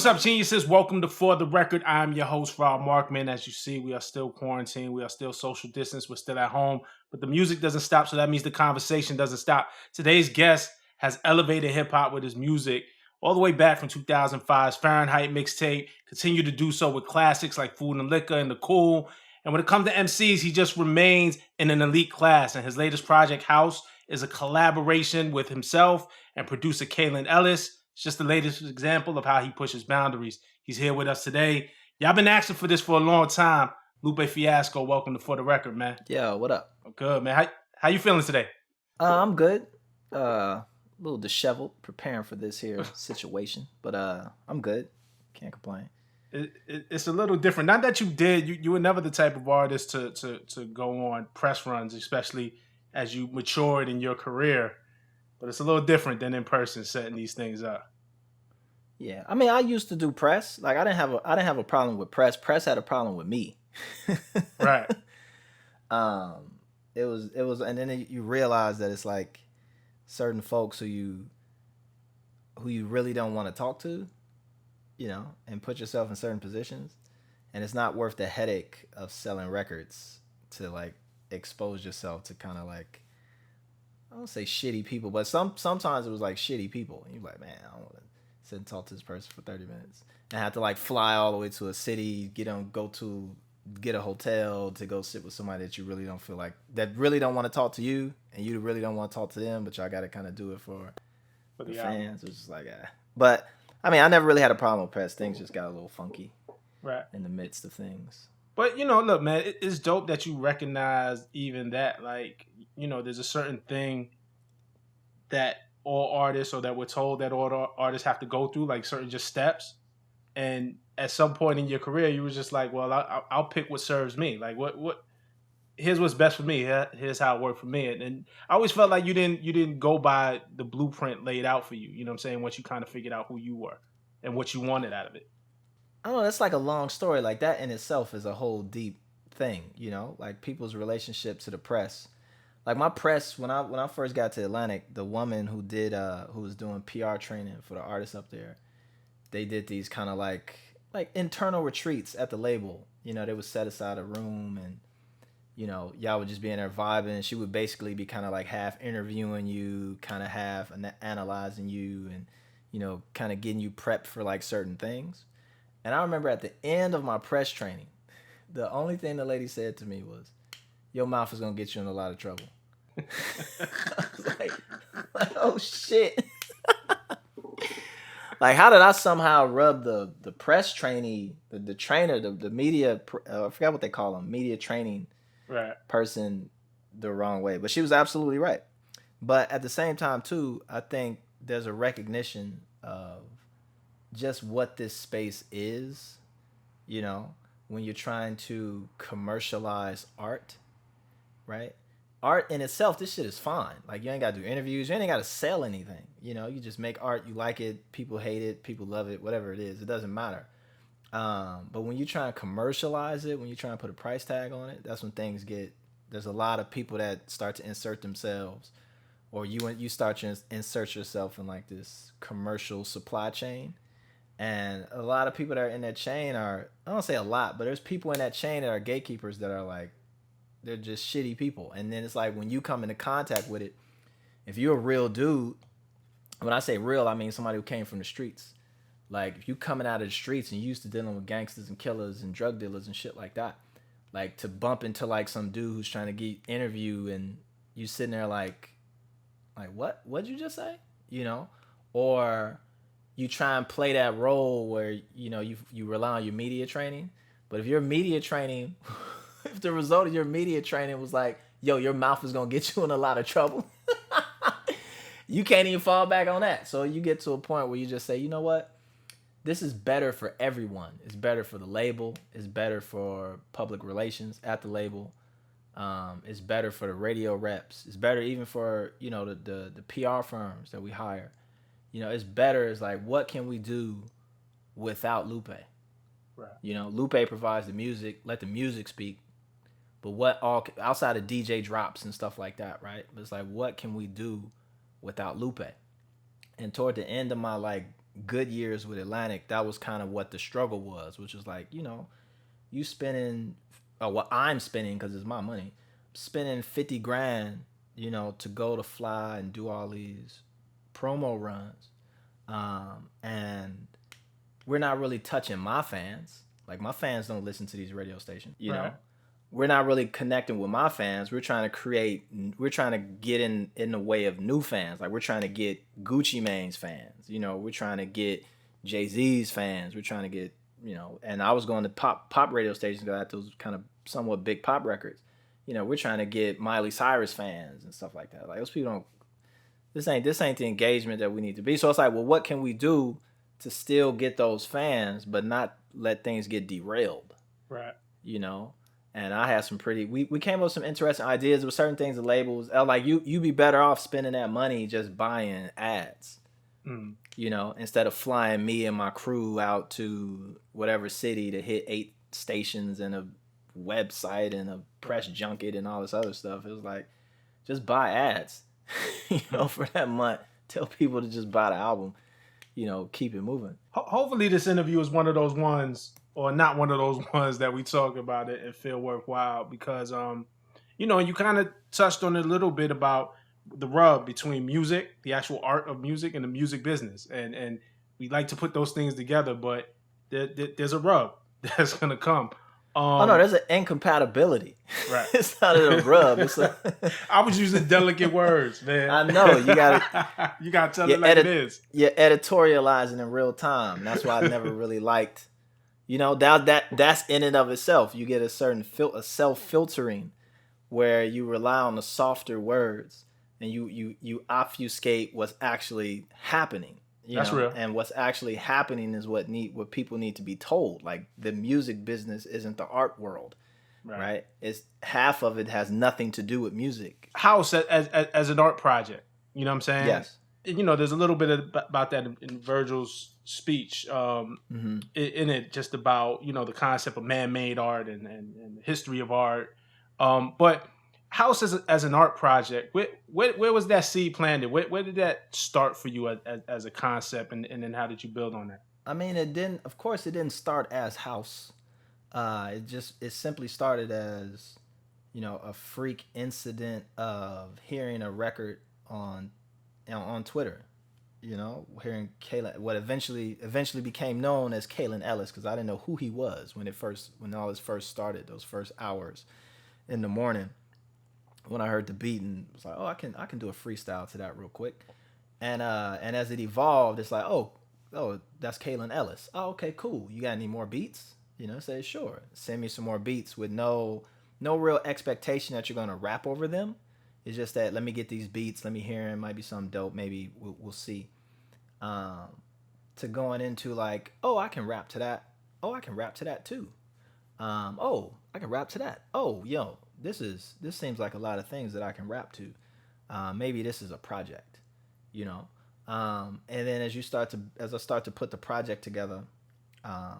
what's up, geniuses? Welcome to For the Record. I'm your host, Rob Markman. As you see, we are still quarantined. We are still social distance. We're still at home. But the music doesn't stop, so that means the conversation doesn't stop. Today's guest has elevated hip-hop with his music all the way back from 2005's Fahrenheit mixtape. Continue to do so with classics like Food and Liquor and The Cool. And when it comes to MCs, he just remains in an elite class. And his latest project, House, is a collaboration with himself and producer Kaelin Ellis. It's just the latest example of how he pushes boundaries. He's here with us today. Y'all been asking for this for a long time. Lupe Fiasco, welcome to For the Record, man. Yo, what up? I'm good, man. How you feeling today? I'm good. A little disheveled, preparing for this here situation, but I'm good. Can't complain. It's a little different. Not that you were never the type of artist to go on press runs, especially as you matured in your career. But it's a little different than in person setting these things up. Yeah, I mean, I used to do press. Like, I didn't have a problem with press. Press had a problem with me. Right. It was, and then you realize that it's like certain folks who you really don't want to talk to, and put yourself in certain positions, and it's not worth the headache of selling records to like expose yourself to kind of like, I don't say shitty people, but sometimes it was like shitty people. And you're like, man, I don't want to sit and talk to this person for 30 minutes. And I have to like fly all the way to a city, get a hotel to go sit with somebody that you really don't feel like, that really don't want to talk to you, and you really don't want to talk to them, but y'all got to kind of do it for the fans. It's just like, But, I mean, I never really had a problem with press. Things just got a little funky in the midst of things. But, look, man, it's dope that you recognize even that, like, there's a certain thing that all artists, or that we're told that all artists have to go through, like certain just steps. And at some point in your career, you were just like, well, I'll pick what serves me. Like, here's what's best for me. Here's how it worked for me. And I always felt like you didn't go by the blueprint laid out for you. You know what I'm saying? Once you kind of figured out who you were and what you wanted out of it. I don't know, that's like a long story. Like, that in itself is a whole deep thing, like people's relationship to the press. Like, my press, when I first got to Atlantic, the woman who was doing PR training for the artists up there, they did these kind of like internal retreats at the label. They would set aside a room, and y'all would just be in there vibing, and she would basically be kind of like half interviewing you, kind of half analyzing you, and kind of getting you prepped for like certain things. And I remember at the end of my press training, the only thing the lady said to me was, your mouth is going to get you in a lot of trouble. I was like, oh shit. Like, how did I somehow rub the press trainee, the trainer, the media, I forgot what they call them, media training person the wrong way? But she was absolutely right. But at the same time, too, I think there's a recognition of just what this space is, when you're trying to commercialize art, right? Art in itself, this shit is fine. Like, you ain't got to do interviews. You ain't got to sell anything. You just make art. You like it. People hate it. People love it. Whatever it is, it doesn't matter. But when you try and commercialize it, when you try and put a price tag on it, that's when things there's a lot of people that start to insert themselves, or you start to insert yourself in like this commercial supply chain. And a lot of people that are in that chain I don't say a lot, but there's people in that chain that are gatekeepers that are like, they're just shitty people. And then it's like, when you come into contact with it, if you're a real dude, when I say real, I mean somebody who came from the streets. Like, if you coming out of the streets and you used to dealing with gangsters and killers and drug dealers and shit like that, like, to bump into like some dude who's trying to get interview, and you sitting there like what'd you just say? Or you try and play that role where, you rely on your media training. But if your media training, if the result of your media training was like, yo, your mouth is going to get you in a lot of trouble, you can't even fall back on that. So you get to a point where you just say, you know what? This is better for everyone. It's better for the label. It's better for public relations at the label. It's better for the radio reps. It's better even for, the PR firms that we hire. It's better. It's like, what can we do without Lupe? Right. Lupe provides the music. Let the music speak. But what all outside of DJ drops and stuff like that, right? But it's like, what can we do without Lupe? And toward the end of my like good years with Atlantic, that was kind of what the struggle was, which was like, you spending, I'm spending because it's my money, spending 50 grand, to go to fly and do all these promo runs. And we're not really touching my fans. Like, my fans don't listen to these radio stations, Right. We're not really connecting with my fans. We're trying to get in the way of new fans. Like, we're trying to get Gucci Mane's fans. We're trying to get Jay-Z's fans. We're trying to get, and I was going to pop radio stations that had those kind of somewhat big pop records. We're trying to get Miley Cyrus fans and stuff like that. Like, those people don't, this ain't the engagement that we need to be. So it's like, well, what can we do to still get those fans, but not let things get derailed? Right. And I had some we came up with some interesting ideas. There were certain things, the labels, like, you be better off spending that money just buying ads, instead of flying me and my crew out to whatever city to hit 8 stations and a website and a press junket and all this other stuff. It was like, just buy ads, for that month. Tell people to just buy the album, keep it moving. Hopefully this interview is one of those ones, or not one of those ones, that we talk about it and feel worthwhile, because you kind of touched on it a little bit about the rub between music, the actual art of music, and the music business, and we like to put those things together, but there's a rub that's gonna come. Oh no, there's an incompatibility. Right. It's not a rub. It's I was using delicate words, man. I know, you gotta tell it like it is. You're editorializing in real time. That's why I never really liked. That's in and of itself. You get a certain self-filtering where you rely on the softer words and you obfuscate what's actually happening. That's real. And what's actually happening is what people need to be told. Like, the music business isn't the art world, right? It's half of it has nothing to do with music. House as an art project, you know what I'm saying? Yes. There's a little bit about that in Virgil's speech, in it, just about the concept of man-made art and the history of art. But House as an art project, where was that seed planted? Where did that start for you as a concept, and then how did you build on that? I mean, it didn't start as House. It simply started as, a freak incident of hearing a record on Twitter, hearing Kaelin, what eventually became known as Kaelin Ellis, because I didn't know who he was when all this first started, those first hours in the morning, when I heard the beat and was like, oh, I can do a freestyle to that real quick, and as it evolved, it's like, oh, that's Kaelin Ellis. Oh, okay, cool. You got any more beats? Say sure. Send me some more beats with no real expectation that you're gonna rap over them. It's just that, let me get these beats, let me hear them, might be something dope, maybe we'll see. To going into like, oh, I can rap to that. Oh, I can rap to that too. Oh, I can rap to that. Oh, this seems like a lot of things that I can rap to. Maybe this is a project, and then as I start to put the project together, I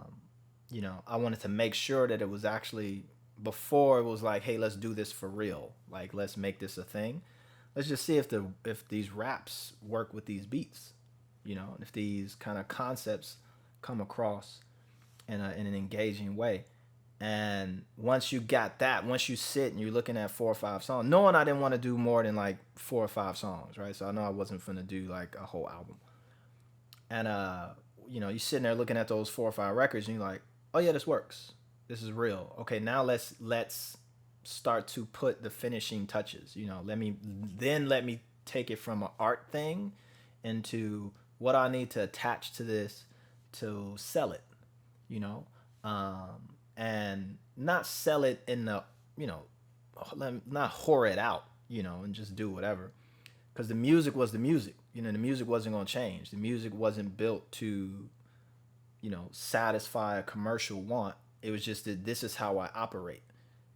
wanted to make sure that it was actually, before it was like, hey, let's do this for real. Like, let's make this a thing. Let's just see if these raps work with these beats, if these kind of concepts come across in an engaging way. And once you got that, once you sit and you're looking at 4 or 5 songs, knowing I didn't want to do more than like 4 or 5 songs, right? So I know I wasn't going to do like a whole album. And, you're sitting there looking at those 4 or 5 records and you're like, oh yeah, this works. This is real. Okay, now let's start to put the finishing touches. Let me take it from an art thing into what I need to attach to this to sell it. And not sell it in the, not whore it out, and just do whatever. Because the music was the music. The music wasn't going to change. The music wasn't built to, satisfy a commercial want. It was just that this is how I operate,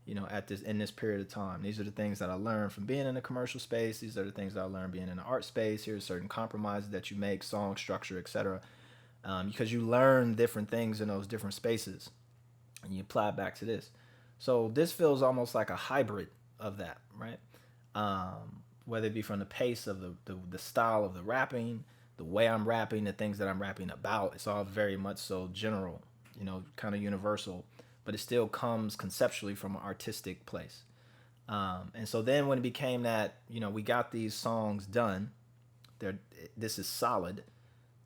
in this period of time. These are the things that I learned from being in the commercial space. These are the things that I learned being in the art space. Here's certain compromises that you make, song structure, etc. Because you learn different things in those different spaces, and you apply it back to this. So this feels almost like a hybrid of that, right? Whether it be from the pace of the style of the rapping, the way I'm rapping, the things that I'm rapping about, it's all very much so general, kind of universal, but it still comes conceptually from an artistic place. And so then when it became that, we got these songs done, this is solid.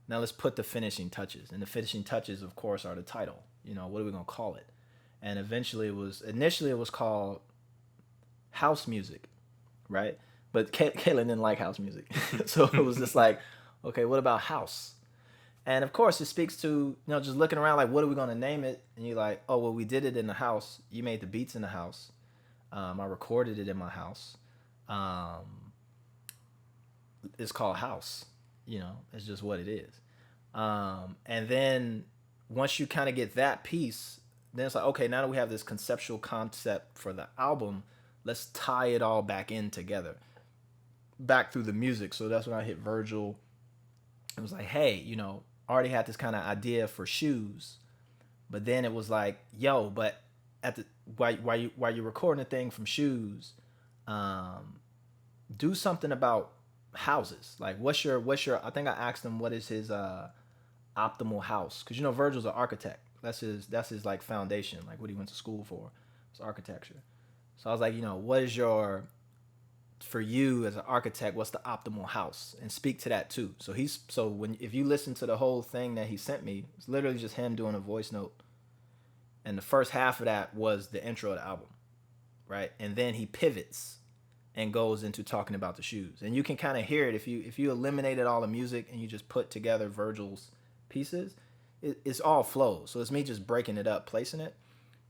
Now let's put the finishing touches. And the finishing touches, of course, are the title. What are we going to call it? And initially it was called house music, right? But Kaelin didn't like house music. So it was just like, okay, what about house? And of course, it speaks to, just looking around like, what are we going to name it? And you're like, oh, well, we did it in the house. You made the beats in the house. I recorded it in my house. It's called house. It's just what it is. And then once you kind of get that piece, then it's like, okay, now that we have this conceptual concept for the album, let's tie it all back in together, back through the music. So that's when I hit Virgil. It was like, hey, I already had this kind of idea for shoes, but then it was like, yo, but while you're recording a thing from shoes, do something about houses. Like, what's your? I think I asked him what is his optimal house, because Virgil's an architect. That's his like foundation, like what he went to school for. It's architecture. So I was like, what is for you as an architect, what's the optimal house? And speak to that too. So if you listen to the whole thing that he sent me, it's literally just him doing a voice note. And the first half of that was the intro of the album, right? And then he pivots and goes into talking about the shoes. And you can kind of hear it if you eliminated all the music and you just put together Virgil's pieces, it's all flows. So it's me just breaking it up, placing it.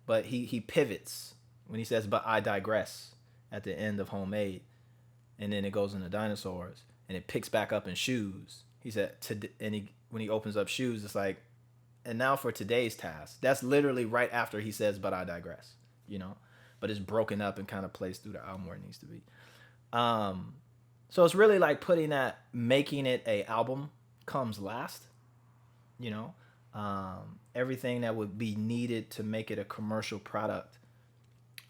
But he pivots when he says, but I digress at the end of Homemade. And then it goes into Dinosaurs and it picks back up in Shoes. He said, when he opens up Shoes, it's like, and now for today's task. That's literally right after he says, but I digress, but it's broken up and kind of placed through the album where it needs to be. So it's really like making it a album comes last, everything that would be needed to make it a commercial product,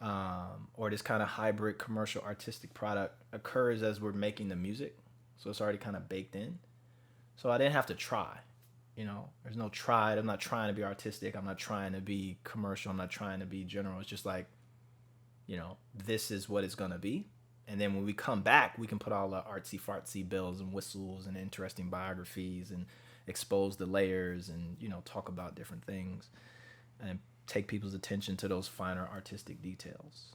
or this kind of hybrid commercial artistic product occurs as we're making the music. So it's already kind of baked in. So I didn't have to try. There's no try. I'm not trying to be artistic. I'm not trying to be commercial. I'm not trying to be general. It's just like, this is what it's going to be. And then when we come back, we can put all the artsy fartsy bells and whistles and interesting biographies and expose the layers and, talk about different things and take people's attention to those finer artistic details.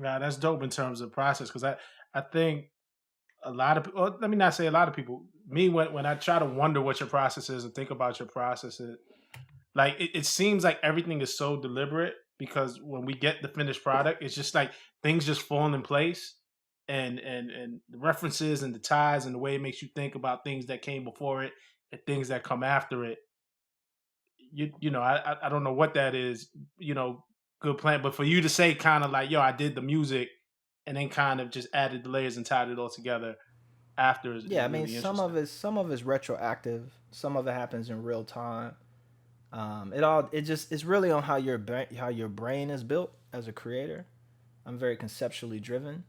Yeah, that's dope in terms of process. Cause I think a lot of people, let me not say a lot of people, me, when I try to wonder what your process is and think about your process, like it seems like everything is so deliberate, because when we get the finished product, it's just like things just fall in place, and the references and the ties and the way it makes you think about things that came before it and things that come after it. I don't know what that is, good plan, but for you to say kind of like, yo, I did the music and then kind of just added the layers and tied it all together after. Yeah, I mean, some of it's retroactive, some of it happens in real time. It's really on how your brain is built as a creator. I'm very conceptually driven.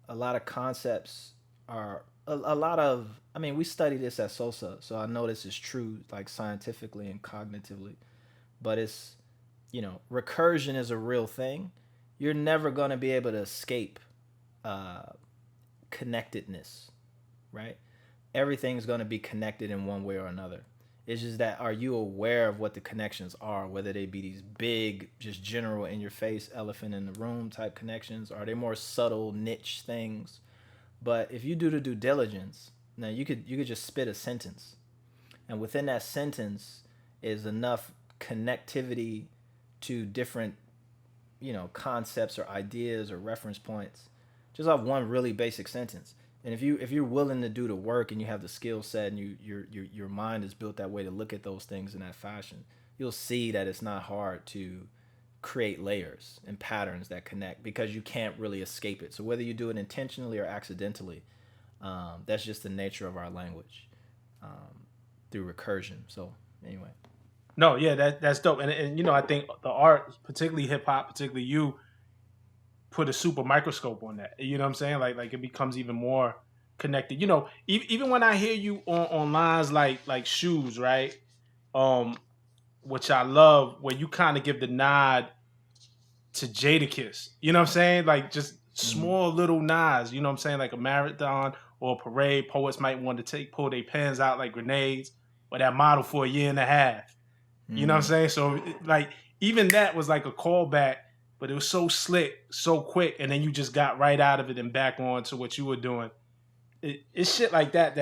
A lot of concepts are a lot of. I mean, we study this at SOSA, so I know this is true, like scientifically and cognitively. But it's, recursion is a real thing. You're never gonna be able to escape connectedness, right? Everything's gonna be connected in one way or another. It's just that, are you aware of what the connections are, whether they be these big, just general in your face, elephant in the room type connections, or are they more subtle niche things? But if you do the due diligence, now you could just spit a sentence, and within that sentence is enough connectivity to different, concepts or ideas or reference points, just off one really basic sentence. And if you're willing to do the work and you have the skill set and your mind is built that way to look at those things in that fashion, you'll see that it's not hard to create layers and patterns that connect, because you can't really escape it. So whether you do it intentionally or accidentally, that's just the nature of our language, through recursion. So anyway. No, yeah, that's dope. And I think the art, particularly hip hop, particularly you, put a super microscope on that. You know what I'm saying? Like it becomes even more connected. You know, even when I hear you on lines like shoes, right? Um, which I love, where you kind of give the nod to Jadakiss. You know what I'm saying? Like just small little nods. You know what I'm saying? Like a marathon or a parade. Poets might want to pull their pens out like grenades, or that model for a year and a half. You know what I'm saying? So like even that was like a callback, but it was so slick, so quick, and then you just got right out of it and back on to what you were doing. It's shit like that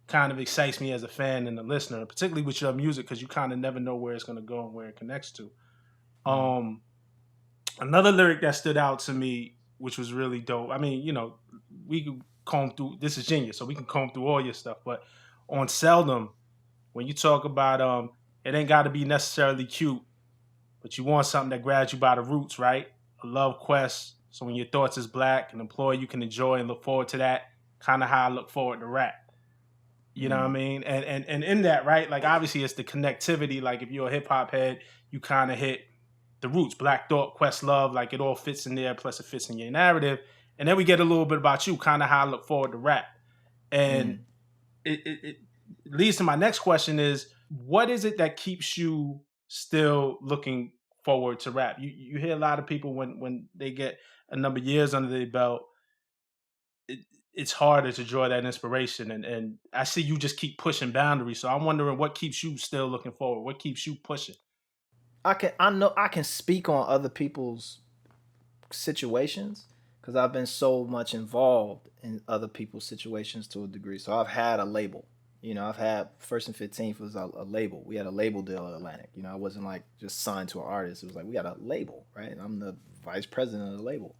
kind of excites me as a fan and a listener, particularly with your music, because you kind of never know where it's gonna go and where it connects to. Another lyric that stood out to me, which was really dope. I mean, you know, we could comb through. This is genius, so we can comb through all your stuff. But on Seldom, when you talk about it ain't got to be necessarily cute, but you want something that grabs you by the roots, right? A love quest. So when your thoughts is black, an employer you can enjoy and look forward to that. Kind of how I look forward to rap. You know what I mean? And in that, right? Like obviously it's the connectivity. Like if you're a hip hop head, you kind of hit the roots, Black Thought, Quest Love, like it all fits in there, plus it fits in your narrative. And then we get a little bit about you, kind of how I look forward to rap. And it leads to my next question is, what is it that keeps you still looking forward to rap? You hear a lot of people when they get a number of years under their belt, it's harder to draw that inspiration. And I see you just keep pushing boundaries. So I'm wondering what keeps you still looking forward? What keeps you pushing? I know I can speak on other people's situations because I've been so much involved in other people's situations to a degree. So I've had a label. You know, I've had First and 15th was a label. We had a label deal at Atlantic. You know, I wasn't like just signed to an artist. It was like we got a label, right? And I'm the vice president of the label.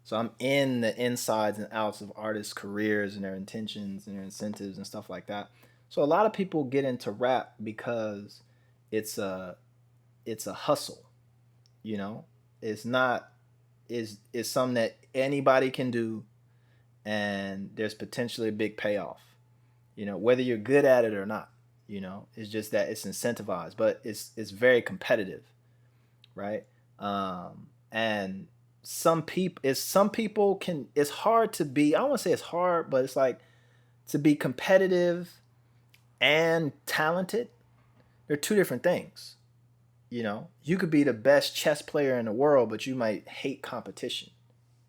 So I'm in the insides and outs of artists' careers and their intentions and their incentives and stuff like that. So a lot of people get into rap because it's a hustle. You know, it's not is something that anybody can do, and there's potentially a big payoff. You know, whether you're good at it or not. You know, it's just that it's incentivized, but it's very competitive, right? And some people can. It's hard to be. I don't want to say it's hard, but it's like to be competitive and talented. They're two different things. You know, you could be the best chess player in the world, but you might hate competition,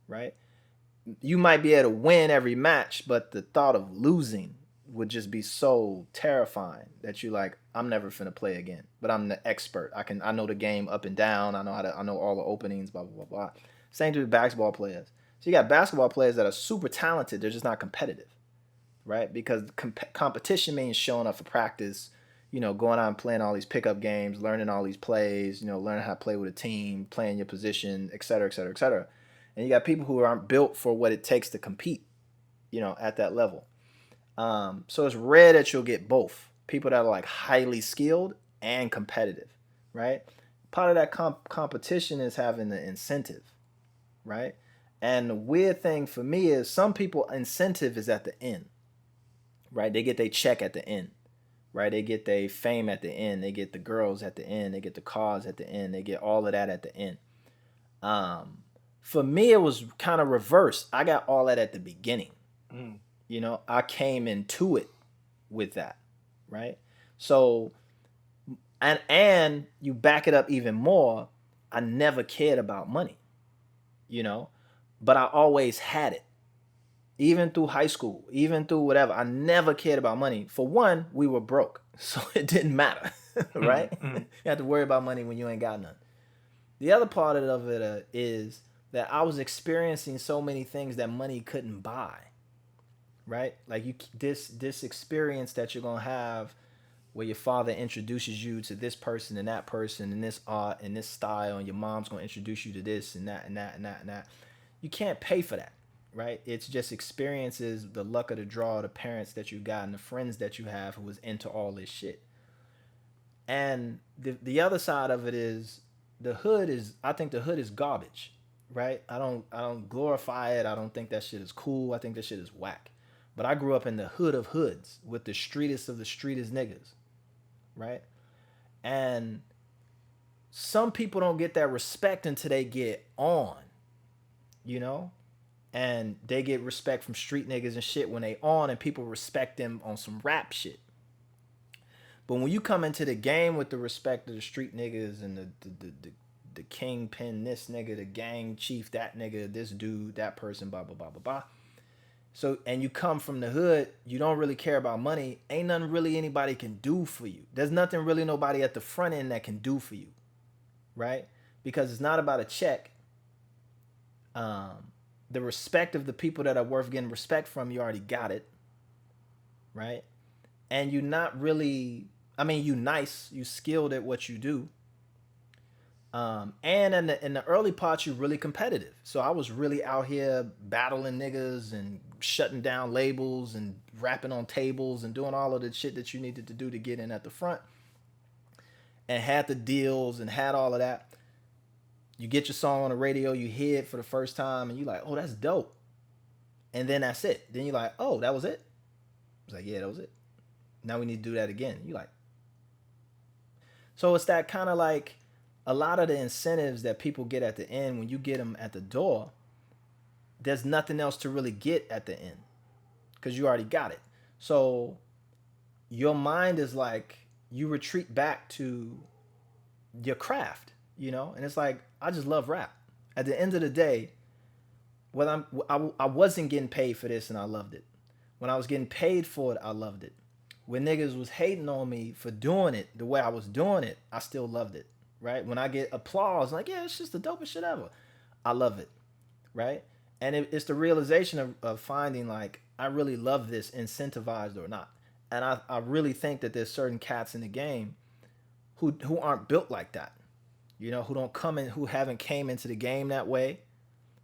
right? You might be able to win every match, but the thought of losing would just be so terrifying that you like, I'm never finna play again. But I'm the expert. I know the game up and down. I know all the openings, blah blah blah blah. Same to basketball players. So you got basketball players that are super talented. They're just not competitive, right? Because competition means showing up for practice, you know, going out and playing all these pickup games, learning all these plays, you know, learning how to play with a team, playing your position, et cetera, et cetera, et cetera. And you got people who aren't built for what it takes to compete, you know, at that level. So it's rare that you'll get both people that are like highly skilled and competitive, right? Part of that competition is having the incentive, right? And the weird thing for me is some people incentive is at the end, right? They get their check at the end, right? They get their fame at the end. They get the girls at the end. They get the cars at the end. They get all of that at the end. For me, it was kind of reversed. I got all that at the beginning. You know, I came into it with that, right? So, and you back it up even more. I never cared about money, you know, but I always had it. Even through high school, even through whatever, I never cared about money. For one, we were broke, so it didn't matter, right? You have to worry about money when you ain't got none. The other part of it is that I was experiencing so many things that money couldn't buy, right? Like this experience that you're gonna have where your father introduces you to this person and that person and this art and this style, and your mom's gonna introduce you to this and that and that and that and that. You can't pay for that, right? It's just experiences, the luck of the draw, the parents that you got and the friends that you have who was into all this shit. And the other side of it is I think the hood is garbage, right? I don't glorify it. I don't think that shit is cool. I think that shit is whack. But I grew up in the hood of hoods with the streetest of the streetest niggas, right? And some people don't get that respect until they get on, you know? and they get respect from street niggas and shit when they on, and people respect them on some rap shit. But when you come into the game with the respect of the street niggas and the kingpin, this nigga, the gang chief, that nigga, this dude, that person, blah blah blah blah blah. So, and you come from the hood, you don't really care about money. Ain't nothing really anybody can do for you. There's nothing really nobody at the front end that can do for you, right? Because it's not about a check. The respect of the people that are worth getting respect from, you already got it, right? And you're not really, I mean, you nice, you skilled at what you do. And in the early parts, you're really competitive. So I was really out here battling niggas and shutting down labels and rapping on tables and doing all of the shit that you needed to do to get in at the front. And had the deals and had all of that. You get your song on the radio, you hear it for the first time, and you're like, oh, that's dope. And then that's it. Then you're like, oh, that was it? It's like, yeah, that was it. Now we need to do that again. You like. So it's that kind of like a lot of the incentives that people get at the end, when you get them at the door, there's nothing else to really get at the end because you already got it. So your mind is like, you retreat back to your craft, you know? And it's like, I just love rap. At the end of the day, when I wasn't getting paid for this and I loved it. When I was getting paid for it, I loved it. When niggas was hating on me for doing it the way I was doing it, I still loved it, right? When I get applause, like, yeah, it's just the dopest shit ever. I love it, right? And it's the realization of finding, like, I really love this, incentivized or not. And I really think that there's certain cats in the game who aren't built like that. You know, who don't come in, who haven't came into the game that way,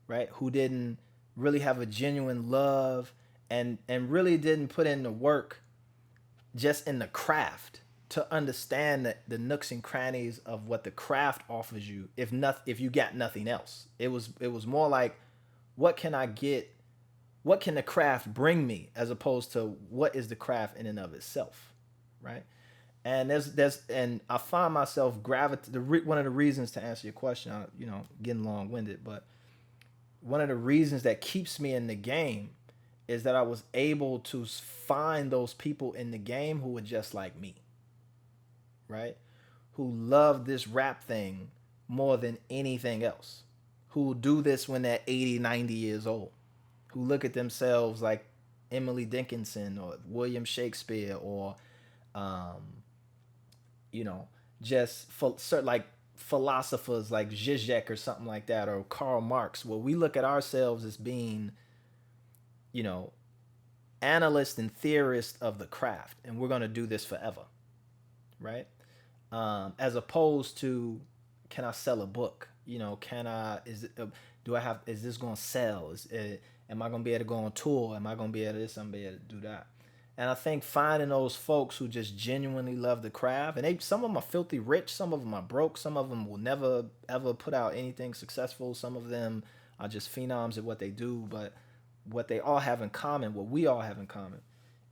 right? Who didn't really have a genuine love and really didn't put in the work just in the craft to understand the nooks and crannies of what the craft offers you if you got nothing else. It was more like, what can I get? What can the craft bring me, as opposed to what is the craft in and of itself, right? And and I find myself one of the reasons, to answer your question, getting long winded, but one of the reasons that keeps me in the game is that I was able to find those people in the game who were just like me, right? Who love this rap thing more than anything else, who do this when they're 80, 90 years old, who look at themselves like Emily Dickinson or William Shakespeare or, like philosophers like Zizek or something like that, or Karl Marx, where we look at ourselves as being, analysts and theorists of the craft, and we're going to do this forever, right? As opposed to, can I sell a book? Is this going to sell? Am I going to be able to go on tour? Am I going to be able to this? I'm going to be able to do that. And I think finding those folks who just genuinely love the craft, and some of them are filthy rich, some of them are broke, some of them will never ever put out anything successful, some of them are just phenoms at what they do, but what they all have in common, what we all have in common,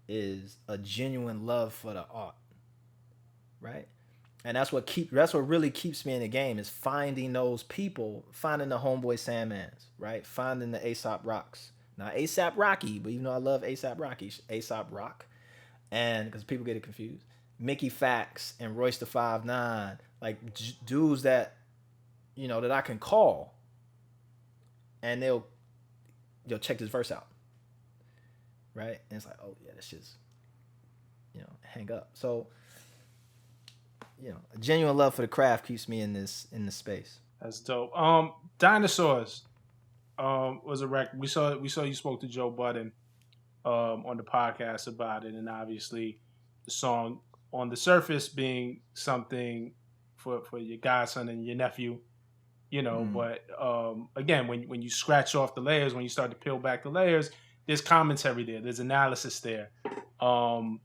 is a genuine love for the art, right? And that's what really keeps me in the game, is finding those people, finding the Homeboy Sandmans, right? Finding the ASAP Rocks. Not ASAP Rocky, but even though I love ASAP Rocky, ASAP Rock, and because people get it confused, Mickey Fax and Royce the 5'9", like dudes that, that I can call, and they'll check this verse out, right? And it's like, oh yeah, that's just, hang up. So, a genuine love for the craft keeps me in this space. That's dope. Dinosaurs was a record. We saw you spoke to Joe Budden on the podcast about it, and obviously the song on the surface being something for your godson and your nephew, but again, when you scratch off the layers, when you start to peel back the layers, there's commentary there, there's analysis there, and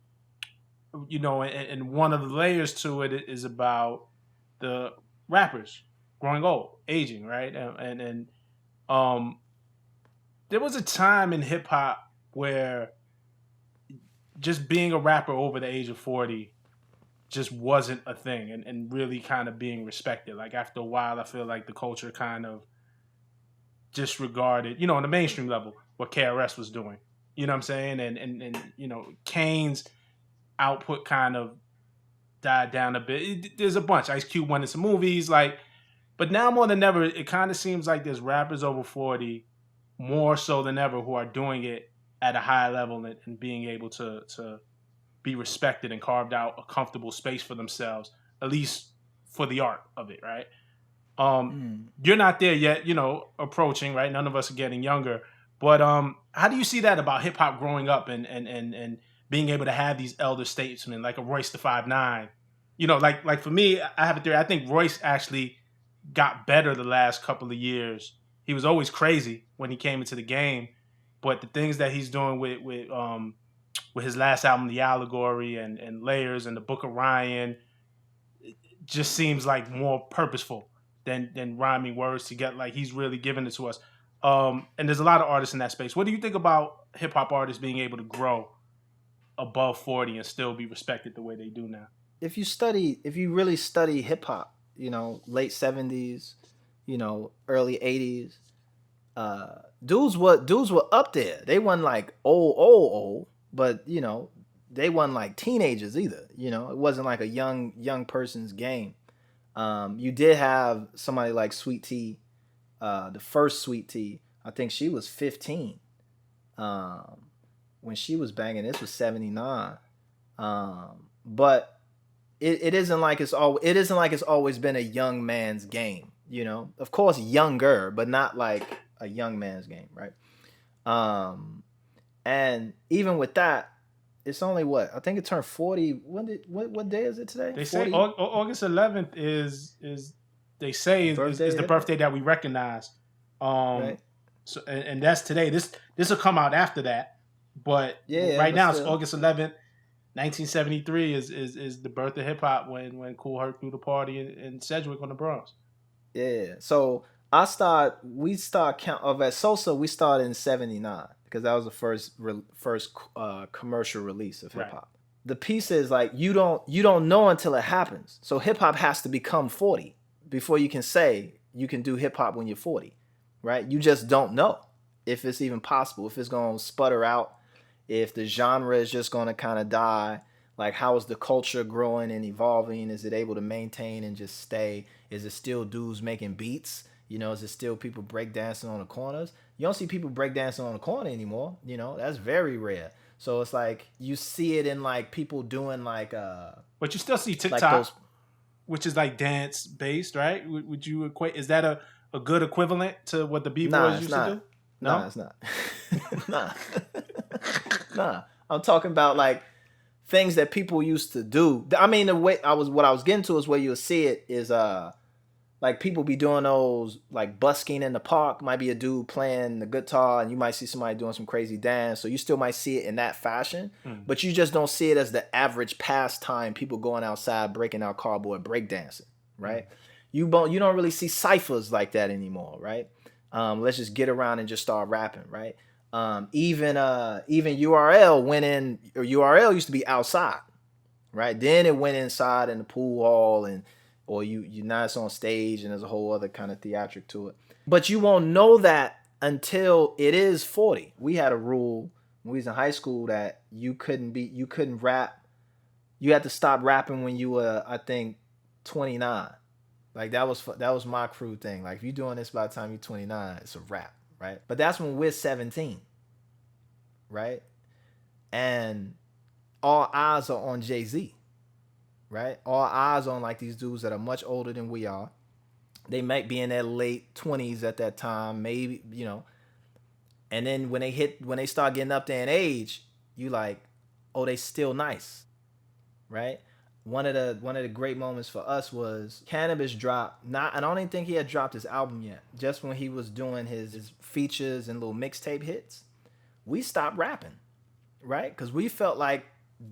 one of the layers to it is about the rappers growing old, aging, right? And there was a time in hip hop where just being a rapper over the age of 40 just wasn't a thing, and really kind of being respected. Like after a while, I feel like the culture kind of disregarded, on the mainstream level, what KRS was doing. You know what I'm saying? And Kane's output kind of died down a bit. There's a bunch. Ice Cube went into some movies, but now more than ever, it kind of seems like there's rappers over 40 more so than ever who are doing it at a high level and being able to be respected and carved out a comfortable space for themselves, at least for the art of it, right? You're not there yet, approaching, right? None of us are getting younger. But how do you see that about hip hop growing up and being able to have these elder statesmen like a Royce the 5'9"? Like for me, I have a theory. I think Royce actually got better the last couple of years. He was always crazy when he came into the game, but the things that he's doing with his last album, The Allegory and Layers and the Book of Ryan, just seems like more purposeful than rhyming words to get, like he's really giving it to us. And there's a lot of artists in that space. What do you think about hip hop artists being able to grow above 40 and still be respected the way they do now? If you really study hip hop, late 70s, early 80s, dudes were up there. They weren't like old, but they weren't like teenagers either. It wasn't like a young person's game. You did have somebody like Sweet Tea, the first Sweet Tea. I think she was 15 when she was banging. This was 79. But it isn't like it's always been a young man's game. Of course younger, but not like a young man's game, right? And even with that, it's only what? I think it turned 40. What day is it today? They 40? Say August 11th is they say is the birthday that we recognize. Right. So and that's today. This will come out after that. But right now it's August 11th, 1973 is the birth of hip hop when Kool Herc threw the party in Sedgwick on the Bronx. Yeah. So we start count of at Sosa. We started in 79 because that was the first commercial release of hip hop. Right. The piece is like you don't know until it happens. So hip hop has to become 40 before you can say you can do hip hop when you're 40, right? You just don't know if it's even possible, if it's gonna sputter out, if the genre is just gonna kind of die. Like, how is the culture growing and evolving? Is it able to maintain and just stay? Is it still dudes making beats? Is it still people breakdancing on the corners? You don't see people breakdancing on the corner anymore. That's very rare. So it's like you see it in like people doing like but you still see TikTok, which is like dance based, right? Would you equate? Is that a good equivalent to what the B-boys used to do? No, it's not. Nah. I'm talking about like things that people used to do. I mean, what I was getting to is where you'll see it is like people be doing those like busking in the park. Might be a dude playing the guitar, and you might see somebody doing some crazy dance. So you still might see it in that fashion, but you just don't see it as the average pastime. People going outside breaking out cardboard breakdancing, right? You don't really see ciphers like that anymore, right? Let's just get around and just start rapping, right? Even URL went in, or URL used to be outside, right? Then it went inside in the pool hall, or you now it's on stage and there's a whole other kind of theatric to it. But you won't know that until it is 40. We had a rule when we was in high school that you couldn't rap. You had to stop rapping when you were, I think, 29. Like that was my crew thing. Like if you're doing this by the time you're 29, it's a rap, right? But that's when we're 17, right? And all eyes are on Jay-Z, right? All eyes on like these dudes that are much older than we are. They might be in their late 20s at that time, maybe, And then when they start getting up there in age, you like, oh, they still nice, right? One of the great moments for us was Cannabis dropped. I don't even think he had dropped his album yet. Just when he was doing his features and little mixtape hits, we stopped rapping, right? Because we felt like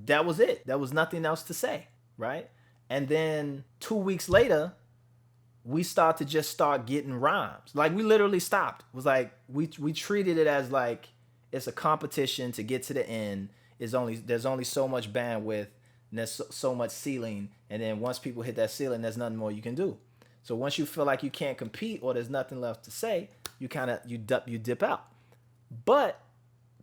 that was it. There was nothing else to say, right? And then 2 weeks later, we start getting rhymes. Like we literally stopped. It was like we treated it as like it's a competition to get to the end. There's only so much bandwidth. And there's so much ceiling, and then once people hit that ceiling, there's nothing more you can do. So once you feel like you can't compete or there's nothing left to say, you dip out. But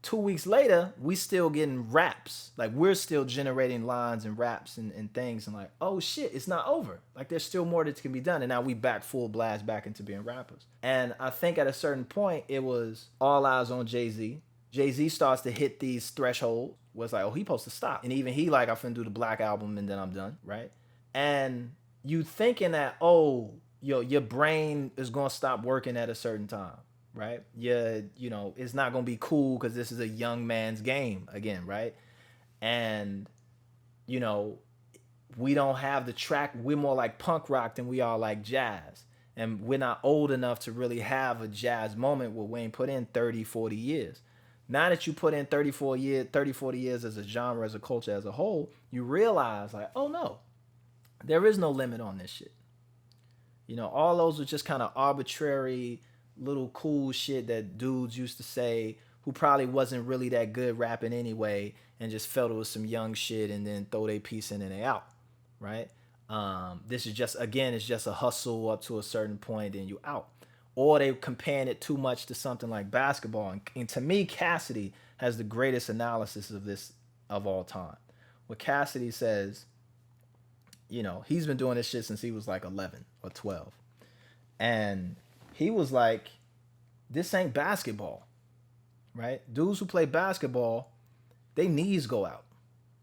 2 weeks later, we still getting raps. Like we're still generating lines and raps and things, and like, oh shit, it's not over. Like there's still more that can be done. And now we back full blast back into being rappers. And I think at a certain point, it was all eyes on Jay-Z. Jay-Z starts to hit these thresholds. Was like, oh, he supposed to stop. And even he like, I'm finna do the Black Album and then I'm done, right? And you thinking that, oh, your brain is gonna stop working at a certain time, right? Yeah, it's not gonna be cool because this is a young man's game again, right? And we don't have the track. We're more like punk rock than we are like jazz. And we're not old enough to really have a jazz moment where Wayne put in 30, 40 years. Now that you put in 30, 40 years as a genre, as a culture, as a whole, you realize like, oh no, there is no limit on this shit. All those were just kind of arbitrary little cool shit that dudes used to say who probably wasn't really that good rapping anyway and just felt it was some young shit and then throw their piece in and they out, right? This is just, again, it's just a hustle up to a certain point and you out. Or they comparing it too much to something like basketball. And to me, Cassidy has the greatest analysis of this of all time. What Cassidy says, he's been doing this shit since he was like 11 or 12. And he was like, this ain't basketball, right? Dudes who play basketball, they knees go out.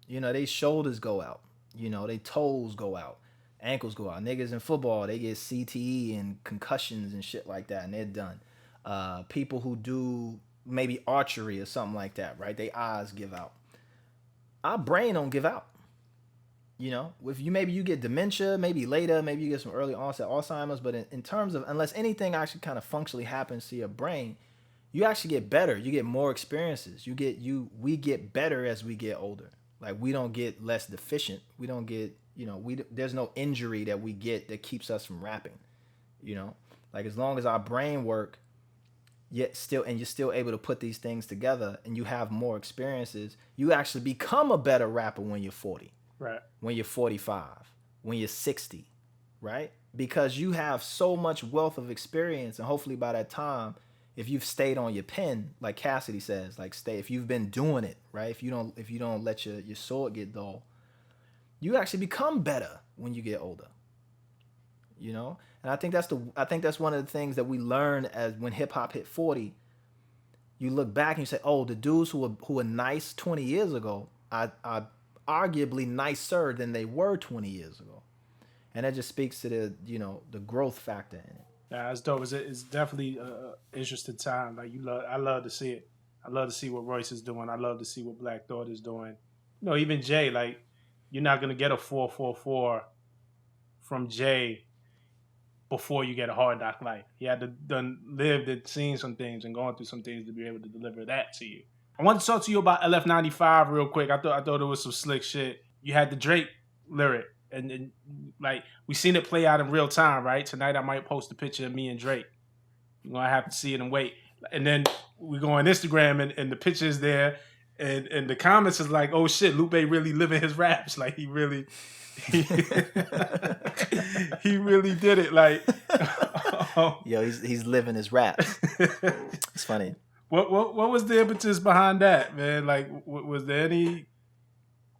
They shoulders go out. They toes go out. Ankles go out. Niggas in football, they get CTE and concussions and shit like that, and they're done. People who do maybe archery or something like that, right? Their eyes give out. Our brain don't give out. If maybe you get dementia, maybe later, maybe you get some early onset Alzheimer's, but in terms of, unless anything actually kind of functionally happens to your brain, you actually get better. You get more experiences. We get better as we get older. Like we don't get less deficient. We don't get, there's no injury that we get that keeps us from rapping. Like as long as our brain work, you're still able to put these things together and you have more experiences, you actually become a better rapper when you're 40. Right. When you're 45, when you're 60, right? Because you have so much wealth of experience, and hopefully by that time, if you've stayed on your pen, like Cassidy says, like if you've been doing it, right? If you don't let your sword get dull, you actually become better when you get older. And I think that's one of the things that we learn as when hip hop hit 40. You look back and you say, oh, the dudes who were nice 20 years ago, I arguably nicer than they were 20 years ago. And that just speaks to the growth factor in it. Yeah, that's dope. It's definitely an interesting time. Like I love to see it. I love to see what Royce is doing. I love to see what Black Thought is doing. Even Jay, like you're not gonna get a 444 from Jay before you get a Hard Knock Life. He had to done lived and seen some things and gone through some things to be able to deliver that to you. I want to talk to you about LF95 real quick. I thought it was some slick shit. You had the Drake lyric, and like we seen it play out in real time, right? Tonight I might post a picture of me and Drake. You're gonna have to see it and wait. And then we go on Instagram and the picture is there, and the comments is like, oh shit, Lupe really living his raps. Like he really did it. Like yo, he's living his raps. It's funny. What was the impetus behind that, man? Like, was there any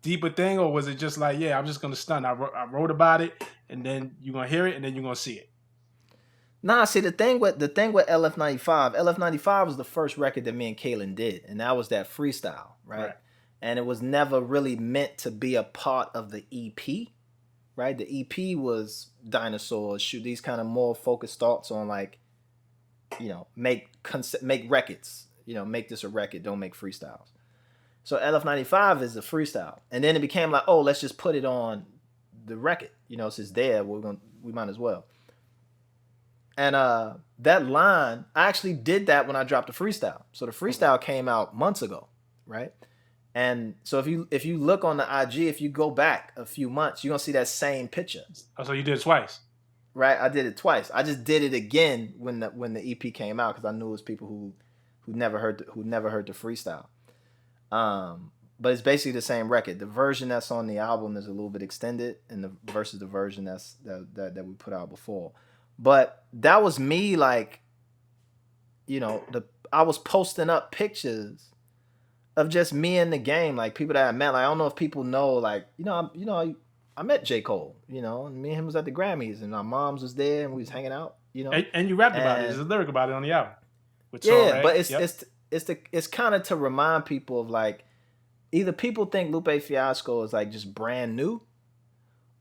deeper thing, or was it just like, yeah, I'm just gonna stunt? I wrote about it, and then you're gonna hear it, and then you're gonna see it. Nah, see the thing with LF95 was the first record that me and Kaelin did, and that was that freestyle, right? And it was never really meant to be a part of the EP, right? The EP was Dinosaurs, shoot these kind of more focused thoughts on like, make records, make this a record, don't make freestyles. So LF95 is a freestyle, and then it became like, oh, let's just put it on the record, since it's there, we might as well. And that line, I actually did that when I dropped the freestyle. So the freestyle came out months ago, right? And so if you look on the IG, if you go back a few months, you're gonna see that same picture. Oh, so you did it twice, right? I did it twice. I just did it again when the EP came out because I knew it was people who never heard the freestyle. But it's basically the same record. The version that's on the album is a little bit extended, and versus the version that we put out before. But that was me like I was posting up pictures of just me in the game, like people that I met. Like I don't know if people know, like I met J. Cole, and me and him was at the Grammys, and our moms was there, and we was hanging out, And you rapped about it. There's and a lyric about it on the album. With yeah, but Torre. Yep. it's kind of to remind people of like either people think Lupe Fiasco is like just brand new,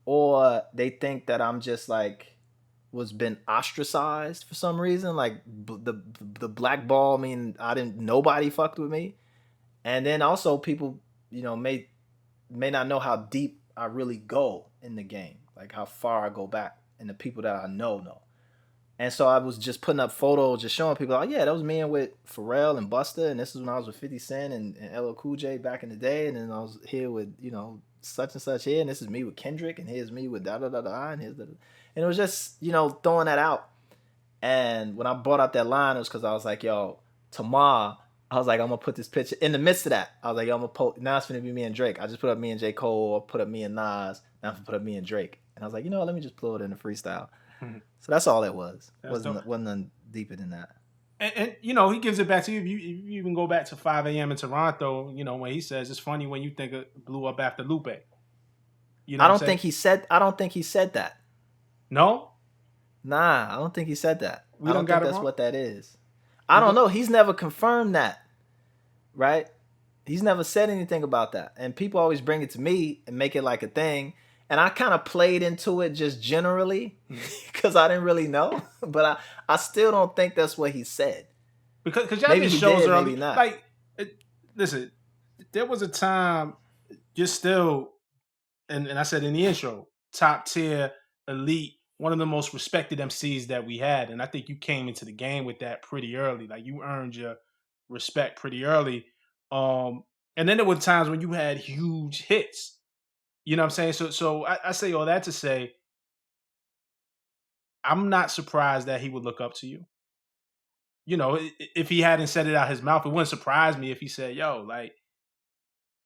or they think that I'm just like was been ostracized for some reason, like the black ball. I mean, nobody fucked with me, and then also people may not know how deep I really go in the game, like how far I go back, and the people that I know. And so I was just putting up photos, just showing people, like, yeah, that was me and with Pharrell and Busta, and this is when I was with 50 Cent and LL Cool J back in the day, and then I was here with, such and such here, and this is me with Kendrick, and here's me with da-da-da-da, and it was just, throwing that out. And when I brought out that line, it was because I was like, yo, tomorrow, I was like, I'm going to put this picture, in the midst of that, I was like, yo, I'm going to post, now it's going to be me and Drake. I just put up me and J. Cole, put up me and Nas, now I'm going to put up me and Drake. And I was like, let me just pull it in a freestyle. So that's all it was. Wasn't nothing deeper than that. And he gives it back to you. You even go back to 5 a.m. in Toronto, when he says it's funny when you think it blew up after Lupe. I don't think he said that. No? Nah, I don't think he said that. I don't think that's what that is. I don't know. He's never confirmed that. Right? He's never said anything about that. And people always bring it to me and make it like a thing. And I kind of played into it just generally because I didn't really know. But I still don't think that's what he said. Because y'all get shows early. Like, listen, there was a time you're still, and I said in the intro, top tier, elite, one of the most respected MCs that we had. And I think you came into the game with that pretty early. Like, you earned your respect pretty early. And then there were times when you had huge hits. You know what I'm saying? So I say all that to say, I'm not surprised that he would look up to you. If he hadn't said it out his mouth, it wouldn't surprise me if he said, yo, like,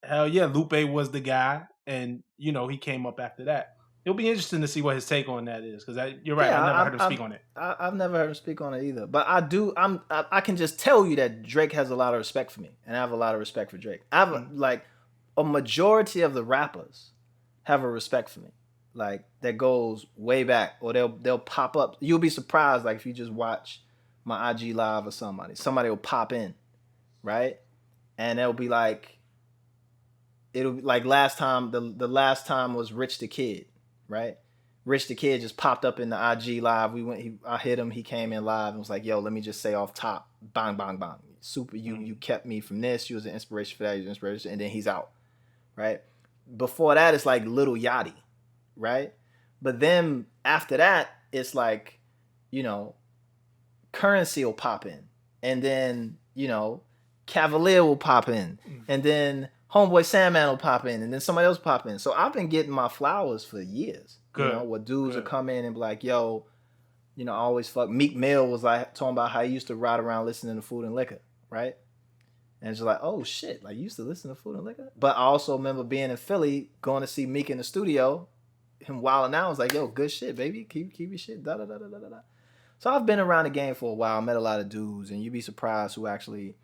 hell yeah, Lupe was the guy. And, he came up after that. It'll be interesting to see what his take on that is. Because you're right, I never heard him speak on it. I've never heard him speak on it either. But I can just tell you that Drake has a lot of respect for me. And I have a lot of respect for Drake. I have, like, a majority of the rappers have a respect for me, like that goes way back, or they'll pop up. You'll be surprised, like if you just watch my IG live or somebody will pop in, right? And it'll be like last time. The last time was Rich the Kid, right? Rich the Kid just popped up in the IG live. I hit him. He came in live and was like, "Yo, let me just say off top, bang, bang, bang, super. You kept me from this. You was an inspiration for that. You was an inspiration." And then he's out, right? Before that, it's like Lil Yachty, right? But then after that, it's like, Currency will pop in. And then, Cavalier will pop in. And then Homeboy Sandman will pop in. And then somebody else will pop in. So I've been getting my flowers for years. Good. Where dudes will come in and be like, yo, I always fuck. Meek Mill was like talking about how he used to ride around listening to Food and Liquor, right? And it's just like, oh shit, like you used to listen to Food and Liquor? But I also remember being in Philly, going to see Meek in the studio, him wilding out. I was like, yo, good shit, baby. Keep your shit. Da da da da da da. So I've been around the game for a while. I met a lot of dudes, and you'd be surprised who actually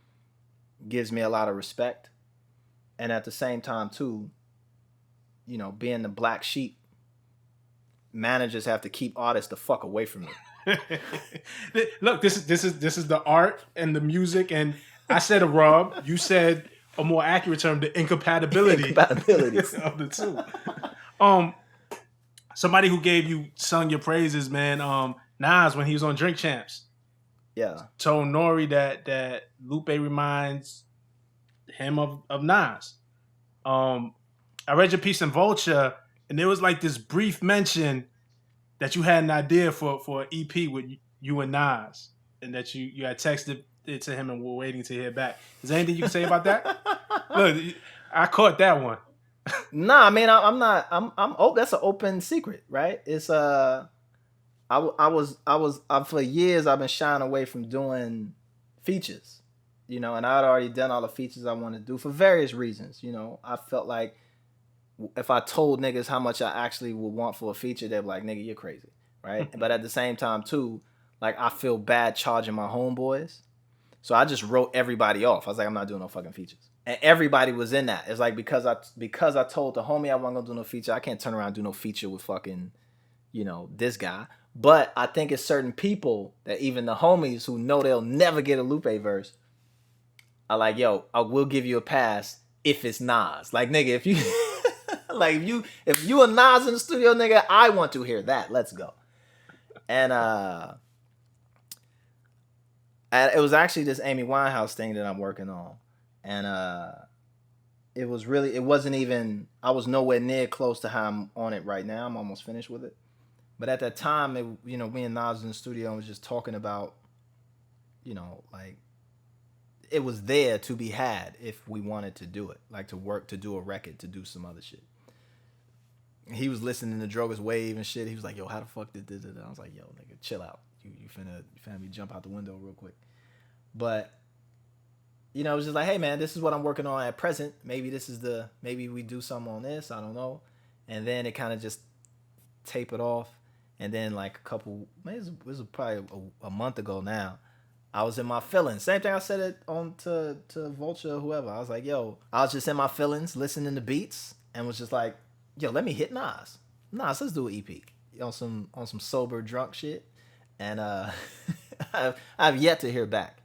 gives me a lot of respect. And at the same time, too, being the black sheep, managers have to keep artists the fuck away from me. Look, this is the art and the music, and I said a rub. You said a more accurate term, the incompatibility of the two. Somebody who sung your praises, man. Nas, when he was on Drink Champs, told Nori that Lupe reminds him of Nas. I read your piece in Vulture, and there was like this brief mention that you had an idea for an EP with you and Nas, and that you had texted it to him and we're waiting to hear back. Is there anything you can say about that? Look, I caught that one. Nah, I mean, I'm not. Oh, that's an open secret, right? It's I was for years I've been shying away from doing features, and I'd already done all the features I wanted to do for various reasons. I felt like if I told niggas how much I actually would want for a feature, they'd be like, nigga, you're crazy, right? But at the same time too, like I feel bad charging my homeboys. So I just wrote everybody off. I was like, I'm not doing no fucking features. And everybody was in that. It's like, because I told the homie I wasn't gonna do no feature, I can't turn around and do no feature with fucking, this guy. But I think it's certain people that even the homies who know they'll never get a Lupe verse are like, yo, I will give you a pass if it's Nas. Like, nigga, if you like if you a Nas in the studio, nigga, I want to hear that. Let's go. And it was actually this Amy Winehouse thing that I'm working on. And it wasn't even, I was nowhere near close to how I'm on it right now. I'm almost finished with it. But at that time, me and Nas in the studio was just talking about, like, it was there to be had if we wanted to do it, like to work, to do a record, to do some other shit. He was listening to Droga's Wave and shit. He was like, yo, how the fuck did this? I was like, yo, nigga, chill out. You finna me jump out the window real quick. But, it was just like, hey, man, this is what I'm working on at present. Maybe we do something on this. I don't know. And then it kind of just tapered off. And then like it was probably a month ago now, I was in my feelings. Same thing I said it on to Vulture or whoever. I was like, yo, I was just in my feelings, listening to beats, and was just like, yo, let me hit Nas. Let's do an EP on some sober drunk shit. And I've yet to hear back.